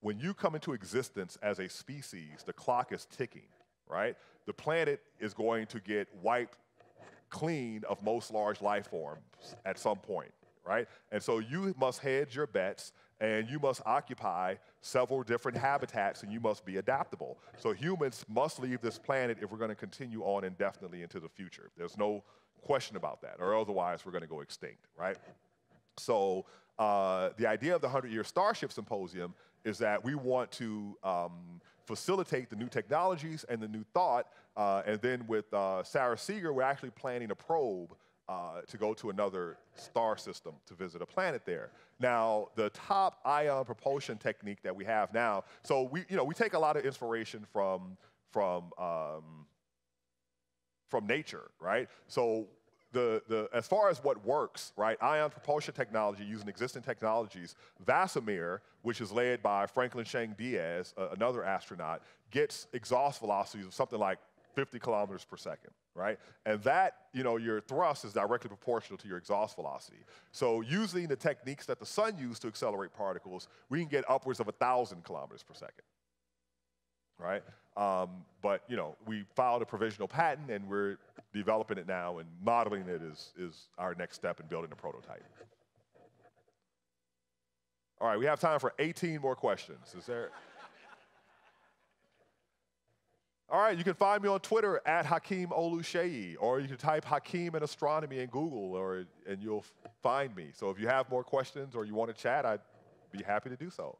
when you come into existence as a species, the clock is ticking, right? The planet is going to get wiped clean of most large life forms at some point, right? And so you must hedge your bets, and you must occupy several different habitats, and you must be adaptable. So humans must leave this planet if we're going to continue on indefinitely into the future. There's no question about that, or otherwise we're going to go extinct, right? So the idea of the 100-year Starship Symposium is that we want to facilitate the new technologies and the new thought, and then with Sarah Seeger, we're actually planning a probe to go to another star system to visit a planet there. Now, the top ion propulsion technique that we have now, so we take a lot of inspiration from nature, right? So as far as what works, right, ion propulsion technology using existing technologies, Vasimir, which is led by Franklin Sheng Diaz, another astronaut, gets exhaust velocities of something like 50 kilometers per second, right? And that, your thrust is directly proportional to your exhaust velocity. So using the techniques that the sun used to accelerate particles, we can get upwards of 1,000 kilometers per second, right? But, we filed a provisional patent, and we're developing it now, and modeling it is our next step in building a prototype. All right, we have time for 18 more questions. Is there? All right, you can find me on Twitter at Hakeem Oluseyi, or you can type Hakeem in astronomy in Google, and you'll find me. So if you have more questions or you want to chat, I'd be happy to do so.